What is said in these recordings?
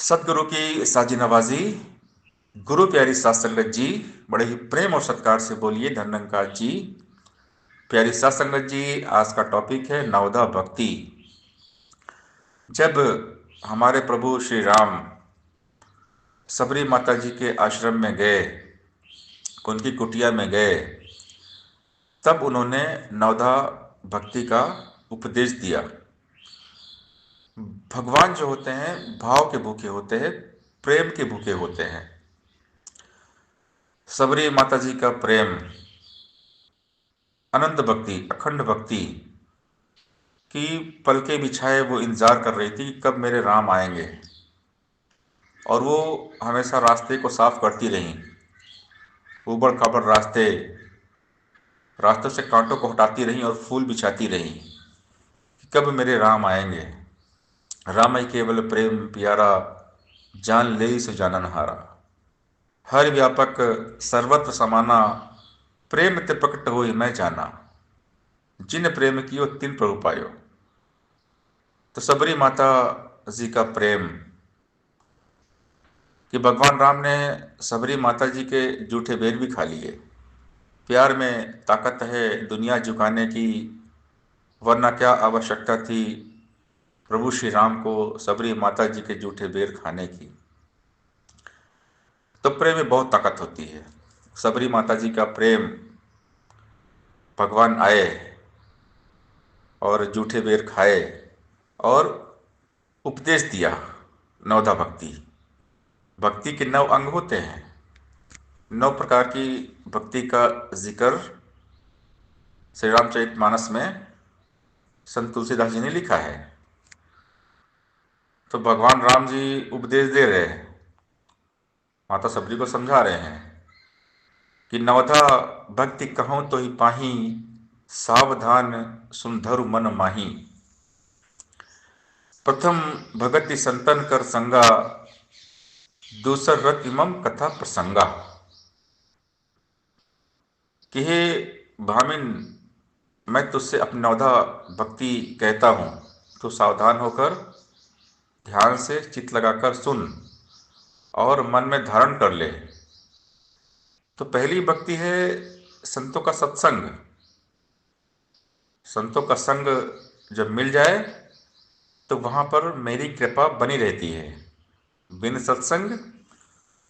सतगुरु की साजी नवाजी। गुरु प्यारी सात संगत जी, बड़े ही प्रेम और सत्कार से बोलिए धन्यंकार जी। प्यारी सात संगत जी, आज का टॉपिक है नवधा भक्ति। जब हमारे प्रभु श्री राम सबरी माता जी के आश्रम में गए, उनकी कुटिया में गए, तब उन्होंने नवधा भक्ति का उपदेश दिया। भगवान जो होते हैं भाव के भूखे होते हैं, प्रेम के भूखे होते हैं। सबरी माता जी का प्रेम, अनंत भक्ति, अखंड भक्ति की पलके बिछाए वो इंतजार कर रही थी कि कब मेरे राम आएंगे। और वो हमेशा रास्ते को साफ करती रहीं, ऊबड़ खाबड़ रास्तों से कांटों को हटाती रहीं और फूल बिछाती रहीं कि कब मेरे राम आएंगे। राम ही केवल प्रेम प्यारा, जान ले सो जानन हारा। हर व्यापक सर्वत्र समाना, प्रेम ते प्रकट होई मैं जाना। जिन प्रेम कियो तिन प्रभु पायो। तो सबरी माता जी का प्रेम कि भगवान राम ने सबरी माता जी के जूठे बेर भी खा लिए। प्यार में ताकत है दुनिया झुकाने की, वरना क्या आवश्यकता थी प्रभु श्री राम को सबरी माता जी के जूठे बेर खाने की। तो प्रेम में बहुत ताकत होती है। सबरी माता जी का प्रेम, भगवान आए और जूठे बेर खाए और उपदेश दिया। नवधा भक्ति, भक्ति के 9 अंग होते हैं। 9 प्रकार की भक्ति का जिक्र श्री रामचरितमानस में संत तुलसीदास जी ने लिखा है। तो भगवान राम जी उपदेश दे रहे हैं, माता सबरी को समझा रहे हैं कि नवधा भक्ति कहूँ तो ही पाही, सावधान सुन धरु मन माही। प्रथम भगति संतन कर संगा, दूसर रत इमम कथा प्रसंगा। कि हे भामिन, मैं तुझसे अपनी नवधा भक्ति कहता हूँ, तो सावधान होकर ध्यान से चित्त लगाकर सुन और मन में धारण कर ले। तो पहली भक्ति है संतों का सत्संग। संतों का संग जब मिल जाए तो वहां पर मेरी कृपा बनी रहती है। बिन सत्संग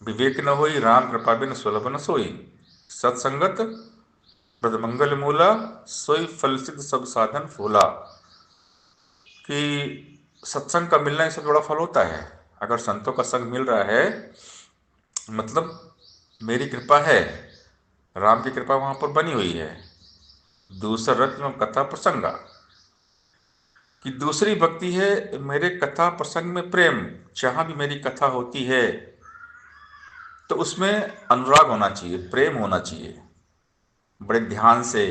विवेक न होई, राम कृपा बिन सुलभ न सोई। सत्संगत प्रद मंगल मूला, सोई फल सिद्ध सब साधन फूला। कि सत्संग का मिलना इससे बड़ा फल होता है। अगर संतों का संग मिल रहा है मतलब मेरी कृपा है, राम की कृपा वहां पर बनी हुई है। दूसरा रत्न कथा प्रसंगा, कि दूसरी भक्ति है मेरे कथा प्रसंग में प्रेम। जहां भी मेरी कथा होती है तो उसमें अनुराग होना चाहिए, प्रेम होना चाहिए। बड़े ध्यान से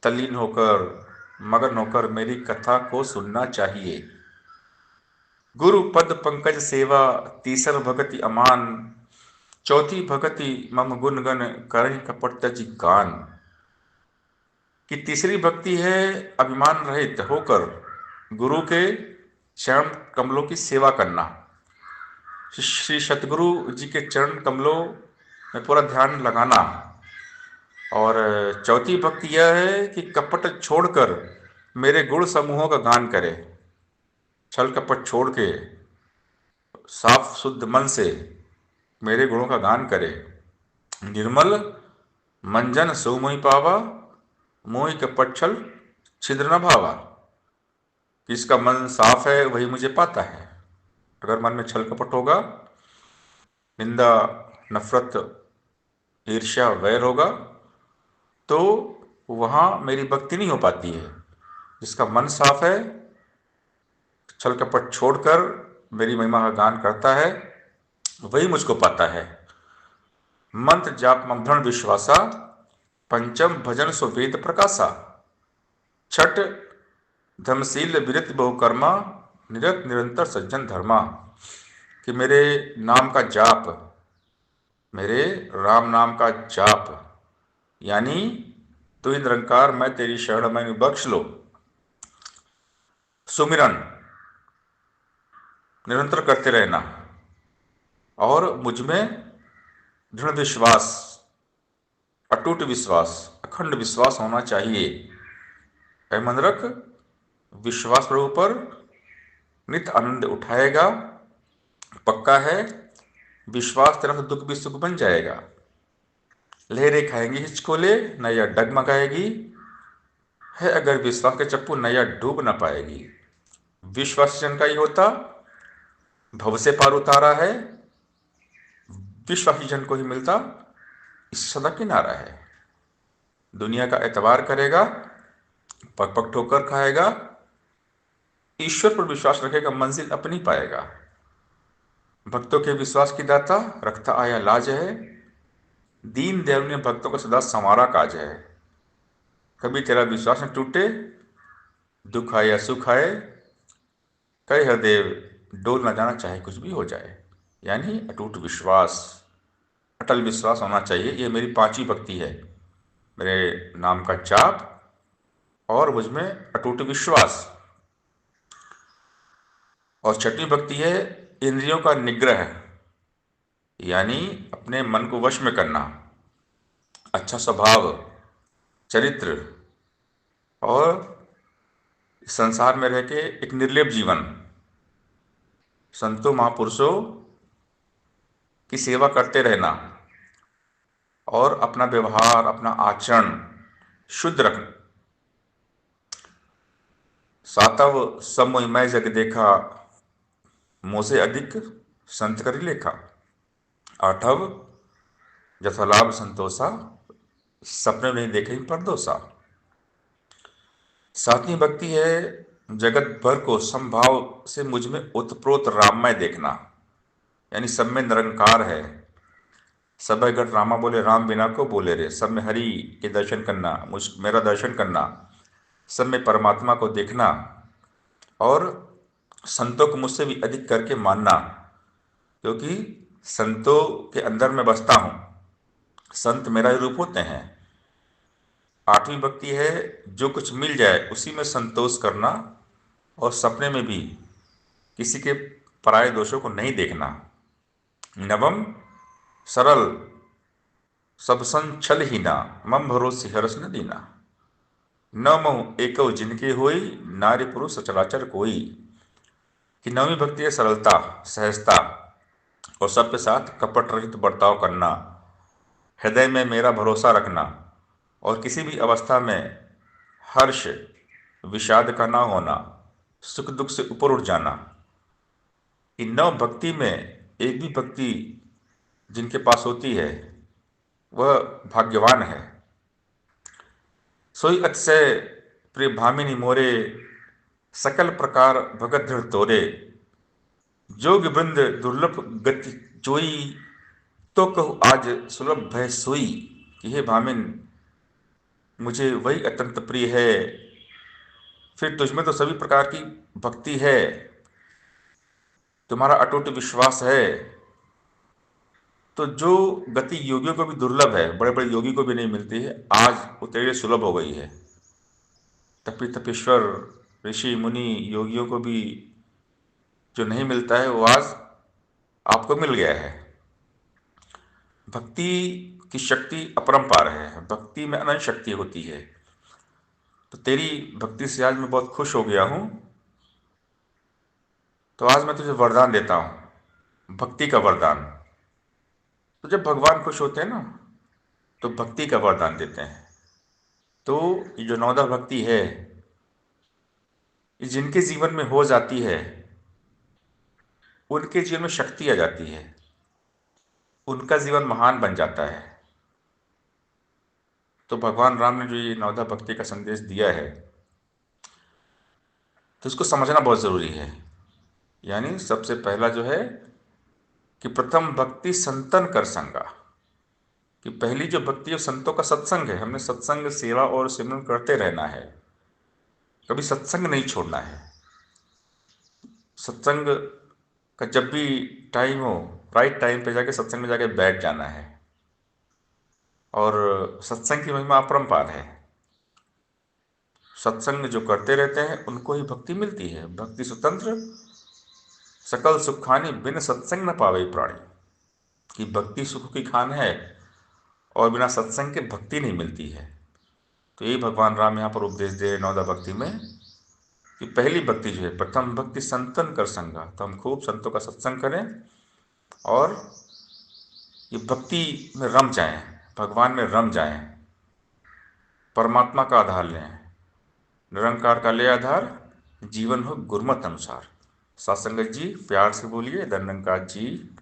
तल्लीन होकर, मगन होकर मेरी कथा को सुनना चाहिए। गुरु पद पंकज सेवा, तीसर भगति अमान। चौथी भगति मम गुण गण, करहि कपट तज गान। कि तीसरी भक्ति है अभिमान रहित होकर गुरु के चरण कमलों की सेवा करना। श्री सतगुरु जी के चरण कमलों में पूरा ध्यान लगाना। और चौथी भक्ति यह है कि कपट छोड़कर मेरे गुण समूहों का गान करे। छल कपट छोड़ के साफ शुद्ध मन से मेरे गुणों का गान करे। निर्मल मंजन सुमोहि पावा, मोहि कपट छल छिद्र न भावा। किसका मन साफ है वही मुझे पाता है। अगर मन में छल कपट होगा, निंदा, नफरत, ईर्ष्या, वैर होगा तो वहां मेरी भक्ति नहीं हो पाती है। जिसका मन साफ है, छल कपट छोड़कर मेरी महिमा का गान करता है, वही मुझको पाता है। मंत्र जाप मम दृढ़ विश्वासा, पंचम भजन सो वेद प्रकाशा। छठ धर्मशील विरत बहुकर्मा, निरत निरंतर सज्जन धर्मा। कि मेरे नाम का जाप, मेरे राम नाम का जाप, यानी तू ही निरंकार मैं तेरी शरण मैंने बख्श लो। सुमिरन, निरंतर करते रहना, और मुझ में दृढ़ विश्वास, अटूट विश्वास, अखंड विश्वास होना चाहिए। ऐ मन रख, विश्वास प्रभु पर नित्य आनंद उठाएगा। पक्का है, विश्वास तेरा तो दुख भी सुख बन जाएगा। लहरें खाएंगी हिचकोले, नैया डगमगाएगी। है अगर विश्वास के चप्पू, नैया डूब न पाएगी। विश्वास जन का ही होता, भव से पार उतारा है। विश्वासी जन को ही मिलता, इस सदा किनारा है। दुनिया का एतबार करेगा, पग पग ठोकर खाएगा। ईश्वर पर विश्वास रखेगा, मंजिल अपनी पाएगा। भक्तों के विश्वास की दाता, रखता आया लाज है। दीन दयालु ने भक्तों का सदा संवारा काज है। कभी तेरा विश्वास न टूटे, दुख आए या सुख आए। कहे हरदेव, डोल न जाना चाहे कुछ भी हो जाए। यानी अटूट विश्वास, अटल विश्वास होना चाहिए। ये मेरी पांचवी भक्ति है, मेरे नाम का जाप और मुझमें अटूट विश्वास। और छठवीं भक्ति है इंद्रियों का निग्रह, यानी अपने मन को वश में करना। अच्छा स्वभाव, चरित्र, और संसार में रह के एक निर्लेप जीवन। संतों महापुरुषों की सेवा करते रहना, और अपना व्यवहार, अपना आचरण शुद्ध रखना। सातव, सब मोहि मैं जग देखा, मोसे अधिक संत करी लेखा। आठव, जथा लाभ संतोषा, सपने नहीं देखे परदोसा। सातवीं भक्ति है जगत भर को समभाव से मुझ में ओतप्रोत राममय देखना, यानी सब में निरंकार है। सब घट रामा बोले, राम बिना को बोले रे। सब में हरि के दर्शन करना, मुझ मेरा दर्शन करना, सब में परमात्मा को देखना, और संतों को मुझसे भी अधिक करके मानना, क्योंकि संतों के अंदर मैं बसता हूँ। संत मेरा ही रूप होते हैं। आठवीं भक्ति है जो कुछ मिल जाए उसी में संतोष करना, और सपने में भी किसी के पराये दोषों को नहीं देखना। नवम, सरल, सब सन छल हीना, मम भरोसे हरस न दीना। न महु एकौ जिनके होई, नारी पुरुष सचराचर कोई। कि नवीं भक्ति है सरलता, सहजता, और सबके साथ कपट रहित बर्ताव करना। हृदय में मेरा भरोसा रखना, और किसी भी अवस्था में हर्ष विषाद का ना होना, सुख दुख से ऊपर उठ जाना। इन नौ भक्ति में एक भी भक्ति जिनके पास होती है वह भाग्यवान है। सोई अतिशय प्रिय भामिनी मोरे, सकल प्रकार भगत दृढ़ तोरे। जोग वृंद दुर्लभ गति जोई, तो कहूँ आज सुलभ भय सोई। कि हे भामिन, मुझे वही अत्यंत प्रिय है। फिर तुझमें तो सभी प्रकार की भक्ति है, तुम्हारा अटूट विश्वास है। तो जो गति योगियों को भी दुर्लभ है, बड़े बड़े योगी को भी नहीं मिलती है, आज वो तेरे लिए सुलभ हो गई है। तपी तपेश्वर ऋषि मुनि योगियों को भी जो नहीं मिलता है वो आज आपको मिल गया है। भक्ति की शक्ति अपरंपार है, भक्ति में अनंत शक्ति होती है। तो तेरी भक्ति से आज मैं बहुत खुश हो गया हूं। तो आज मैं तुझे वरदान देता हूं, भक्ति का वरदान। तो जब भगवान खुश होते हैं ना, तो भक्ति का वरदान देते हैं। तो ये जो नौदा भक्ति है, ये जिनके जीवन में हो जाती है उनके जीवन में शक्ति आ जाती है, उनका जीवन महान बन जाता है। तो भगवान राम ने जो ये नौदा भक्ति का संदेश दिया है, तो इसको समझना बहुत जरूरी है। यानी सबसे पहला जो है कि प्रथम भक्ति संतन कर संगा, कि पहली जो भक्ति है संतों का सत्संग है। हमने सत्संग सेवा और सिमरन करते रहना है, कभी सत्संग नहीं छोड़ना है। सत्संग का जब भी टाइम हो, राइट टाइम पे जाके सत्संग में जाके बैठ जाना है। और सत्संग की महिमा अपरंपार है। सत्संग जो करते रहते हैं उनको ही भक्ति मिलती है। भक्ति स्वतंत्र, सकल सुख खानी बिन सत्संग न पावे प्राणी। कि भक्ति सुख की खान है और बिना सत्संग के भक्ति नहीं मिलती है। तो यही भगवान राम यहाँ पर उपदेश दे रहे नौदा भक्ति में कि पहली भक्ति जो है, प्रथम भक्ति संतन कर संगा। तो हम खूब संतों का सत्संग करें और ये भक्ति में रम जाएं, भगवान में रम जाएं, परमात्मा का आधार लें, निरंकार का ले आधार, जीवन हो गुरमत अनुसार। सत्संगत जी प्यार से बोलिए, धन्यंकार जी।